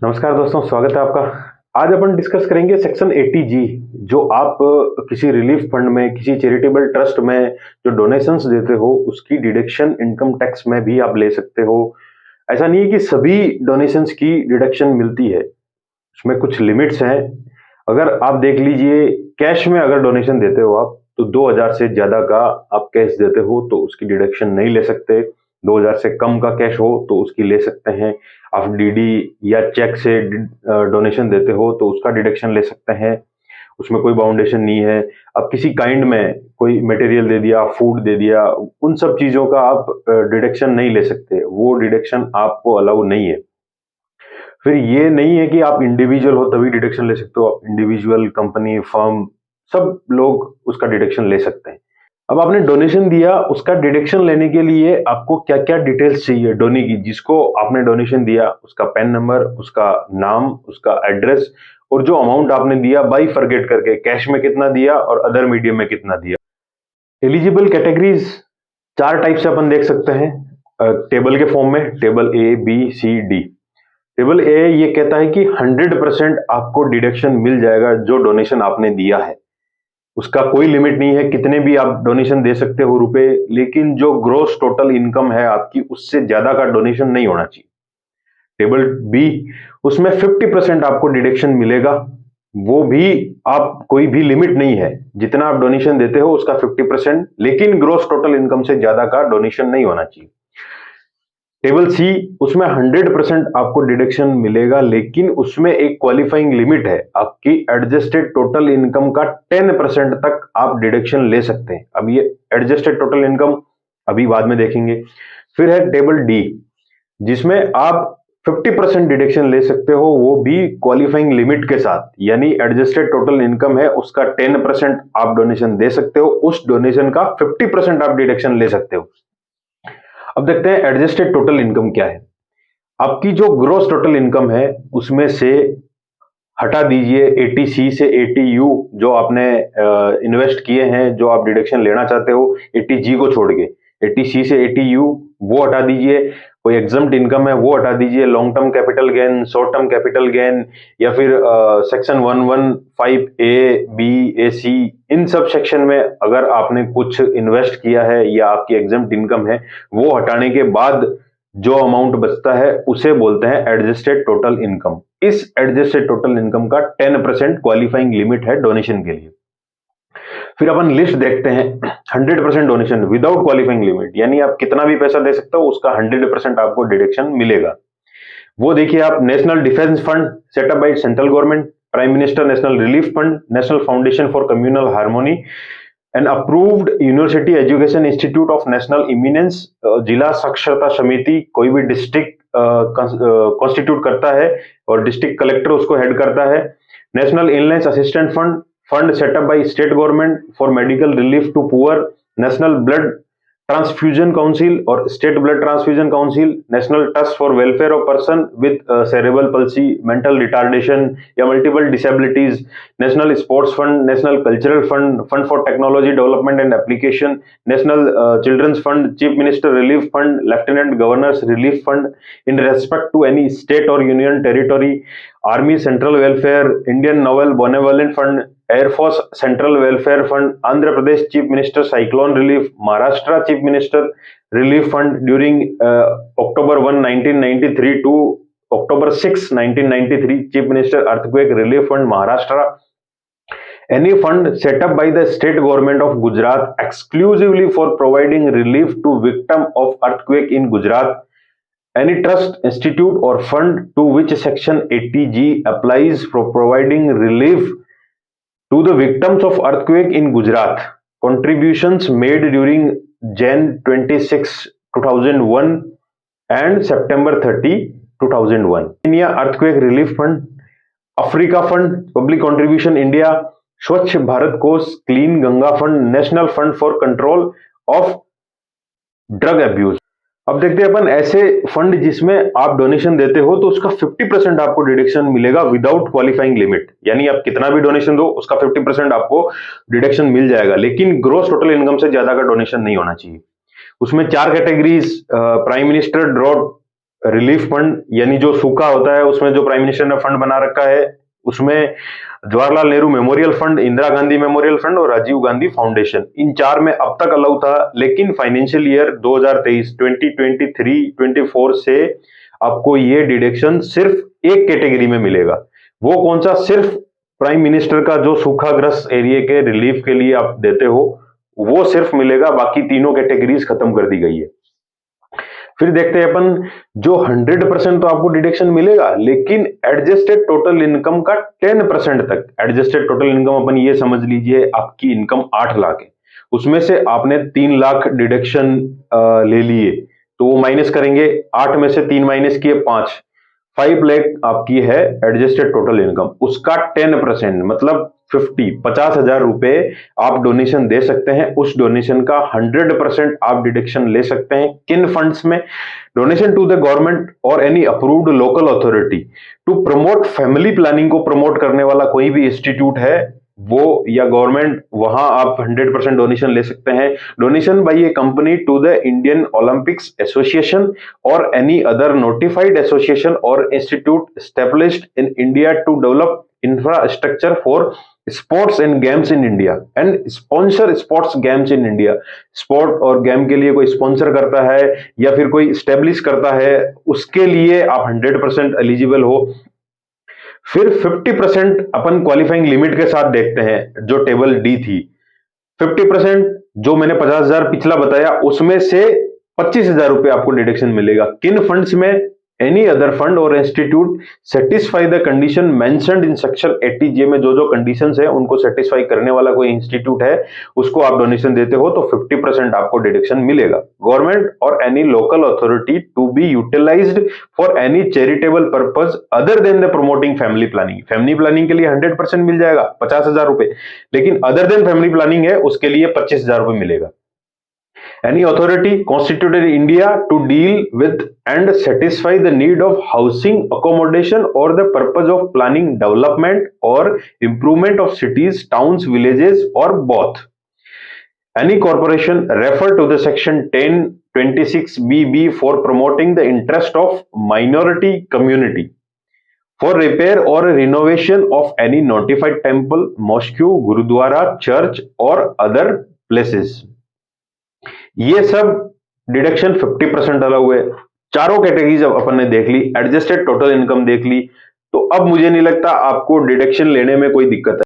नमस्कार दोस्तों, स्वागत है आपका। आज अपन डिस्कस करेंगे सेक्शन 80G, जो आप किसी रिलीफ फंड में, किसी चैरिटेबल ट्रस्ट में जो डोनेशंस देते हो उसकी डिडक्शन इनकम टैक्स में भी आप ले सकते हो। ऐसा नहीं है कि सभी डोनेशंस की डिडक्शन मिलती है, उसमें कुछ लिमिट्स हैं। अगर आप देख लीजिए, कैश में अगर डोनेशन देते हो आप, तो 2000 से ज्यादा का आप कैश देते हो तो उसकी डिडक्शन नहीं ले सकते। 2000 से कम का कैश हो तो उसकी ले सकते हैं। आप डीडी या चेक से डोनेशन देते हो तो उसका डिडक्शन ले सकते हैं, उसमें कोई बाउंडेशन नहीं है। आप किसी काइंड में कोई मटेरियल दे दिया, फूड दे दिया, उन सब चीजों का आप डिडक्शन नहीं ले सकते, वो डिडक्शन आपको अलाउ नहीं है। फिर ये नहीं है कि आप इंडिविजुअल हो तभी डिडक्शन ले सकते हो, आप इंडिविजुअल, कंपनी, फर्म, सब लोग उसका डिडक्शन ले सकते हैं। अब आपने डोनेशन दिया, उसका डिडक्शन लेने के लिए आपको क्या क्या डिटेल्स चाहिए डोनी की, जिसको आपने डोनेशन दिया उसका पैन नंबर, उसका नाम, उसका एड्रेस, और जो अमाउंट आपने दिया बाई फॉरगेट करके कैश में कितना दिया और अदर मीडियम में कितना दिया। एलिजिबल कैटेगरीज 4 टाइप से अपन देख सकते हैं टेबल के फॉर्म में, टेबल ए, बी, सी, डी। टेबल ए ये कहता है कि 100% आपको डिडक्शन मिल जाएगा जो डोनेशन आपने दिया है, उसका कोई लिमिट नहीं है, कितने भी आप डोनेशन दे सकते हो रुपए, लेकिन जो ग्रोस टोटल इनकम है आपकी उससे ज्यादा का डोनेशन नहीं होना चाहिए। टेबल बी, उसमें 50% आपको डिडक्शन मिलेगा, वो भी आप कोई भी लिमिट नहीं है, जितना आप डोनेशन देते हो उसका 50%, लेकिन ग्रोस टोटल इनकम से ज्यादा का डोनेशन नहीं होना चाहिए। टेबल सी, उसमें 100% आपको डिडक्शन मिलेगा, लेकिन उसमें एक क्वालिफाइंग लिमिट है, आपकी एडजस्टेड टोटल इनकम का 10% तक आप डिडक्शन ले सकते हैं। अब ये एडजस्टेड टोटल इनकम अभी बाद में देखेंगे। फिर है टेबल डी, जिसमें आप 50% डिडक्शन ले सकते हो, वो भी क्वालिफाइंग लिमिट के साथ, यानी एडजस्टेड टोटल इनकम है उसका 10% आप डोनेशन दे सकते हो, उस डोनेशन का 50% आप डिडक्शन ले सकते हो। अब देखते हैं एडजस्टेड टोटल इनकम क्या है। आपकी जो ग्रोस टोटल इनकम है उसमें से हटा दीजिए 80C से 80U जो आपने इन्वेस्ट किए हैं, जो आप डिडक्शन लेना चाहते हो, 80G को छोड़ के 80C से 80U वो हटा दीजिए। कोई एग्जम्प्ट इनकम है वो हटा दीजिए, long term capital gain, short term capital gain, या फिर section 115A, B, A, C, in sub section में अगर आपने कुछ इन्वेस्ट किया है या आपकी एग्जम्प्ट इनकम है, वो हटाने के बाद जो अमाउंट बचता है उसे बोलते हैं एडजस्टेड टोटल इनकम। इस एडजस्टेड टोटल इनकम का 10% क्वालिफाइंग लिमिट है डोनेशन के लिए। फिर अपन लिस्ट देखते हैं। 100% डोनेशन विदाउट क्वालिफाइंग लिमिट, यानी आप कितना भी पैसा दे सकते हो उसका 100% आपको डिडक्शन मिलेगा। वो देखिए आप, national defence fund setup by central government, prime minister national relief fund, national foundation for communal harmony, an approved university education institute of national eminence, जिला साक्षरता समिति कोई भी डिस्ट्रिक्ट कॉन्स्टिट्यूट करता है और डिस्ट्रिक्ट कलेक्टर उसको हेड करता है। National illness assistant fund, fund setup by state government for medical relief to poor, national blood transfusion council और state blood transfusion council, national trust for welfare of person with cerebral palsy, mental retardation या multiple disabilities, national sports fund, national cultural fund, fund for technology development and application, national children's fund, chief minister relief fund, lieutenant governor's relief fund in respect to any state और union territory, army central welfare, Indian naval benevolent fund, air force central welfare fund, Andhra Pradesh chief minister cyclone relief, Maharashtra chief minister relief fund during October 1, 1993 to October 6, 1993, chief minister earthquake relief fund Maharashtra, any fund set up by the state government of Gujarat exclusively for providing relief to victim of earthquake in Gujarat, any trust, institute or fund to which section 80G applies for providing relief to the victims of earthquake in Gujarat, contributions made during Jan 26, 2001 and September 30, 2001. India Earthquake Relief Fund, Africa Fund, Public Contribution India, स्वच्छ भारत कोष, clean Ganga fund, national fund for control of drug abuse. अब देखते हैं अपन ऐसे fund जिसमें आप donation देते हो तो उसका 50% आपको डिडक्शन मिलेगा विदाउट क्वालिफाइंग लिमिट, यानी आप कितना भी डोनेशन दो उसका 50% आपको डिडक्शन मिल जाएगा, लेकिन ग्रोस टोटल इनकम से ज्यादा का डोनेशन नहीं होना चाहिए। उसमें 4 categories, prime minister drought relief fund यानी जो सूखा होता है उसमें जो प्राइम मिनिस्टर ने फंड बना रखा है, उसमें Jawaharlal Nehru memorial fund, Indira Gandhi memorial fund और राजीव गांधी फाउंडेशन, इन चार में अब तक अलाउ था। लेकिन फाइनेंशियल ईयर 2023 2023-24 से आपको ये डिडक्शन सिर्फ एक कैटेगरी में मिलेगा। वो कौन सा? सिर्फ प्राइम मिनिस्टर का जो सूखाग्रस्त एरिया के रिलीफ के लिए आप देते हो वो सिर्फ मिलेगा, बाकी तीनों कैटेगरीज खत्म कर दी गई है। फिर देखते हैं अपन, जो 100% तो आपको डिडक्शन मिलेगा, लेकिन एडजस्टेड टोटल इनकम का 10% तक। एडजस्टेड टोटल इनकम अपन ये समझ लीजिए आपकी इनकम 8 लाख है, उसमें से आपने 3 लाख डिडक्शन ले लिए, तो वो माइनस करेंगे, 8 में से 3 माइनस किए 5 लाख आपकी है एडजस्टेड टोटल इनकम, उसका 10% मतलब 50,000 रुपए आप डोनेशन दे सकते हैं। उस डोनेशन का 100% आप डिडक्शन ले सकते हैं। किन फंड्स में? डोनेशन टू द गवर्नमेंट और any approved local authority to promote family planning को प्रमोट करने वाला कोई भी इंस्टीट्यूट है वो या गवर्नमेंट, वहां आप 100% डोनेशन ले सकते हैं। Donation by a company to the Indian Olympics association और एनी अदर नोटिफाइड एसोसिएशन और institute established in India to develop infrastructure for sports and games in India and sponsor sports games in India. Sport और game के लिए कोई sponsor करता है या फिर कोई स्टेब्लिश करता है, उसके लिए आप 100% एलिजिबल हो। फिर 50% अपन क्वालिफाइंग लिमिट के साथ देखते हैं, जो टेबल डी थी। 50% जो मैंने 50,000 पिछला बताया, उसमें से 25,000 रुपए आपको डिडक्शन मिलेगा। किन फंड्स में? एनी अदर फंड और institute satisfy the condition mentioned in section 80J में जो जो कंडीशंस है उनको सेटिस्फाई करने वाला कोई इंस्टीट्यूट है, उसको आप डोनेशन देते हो तो 50% आपको डिडक्शन मिलेगा। गवर्नमेंट और any local authority to be utilised for any charitable purpose other than the promoting family planning. Family planning के लिए 100% मिल जाएगा 50,000 रुपए, लेकिन अदर देन फैमिली प्लानिंग है उसके लिए 25,000 रुपए मिलेगा। Any authority constituted in India to deal with and satisfy the need of housing accommodation or the purpose of planning development or improvement of cities, towns, villages or both. Any corporation refer to the section 1026BB for promoting the interest of minority community for repair or renovation of any notified temple, mosque, gurudwara, church or other places. ये सब deduction 50% allow हुए। चारों categories अपन ने देख ली, adjusted total income देख ली, तो अब मुझे नहीं लगता आपको डिडक्शन लेने में कोई दिक्कत है।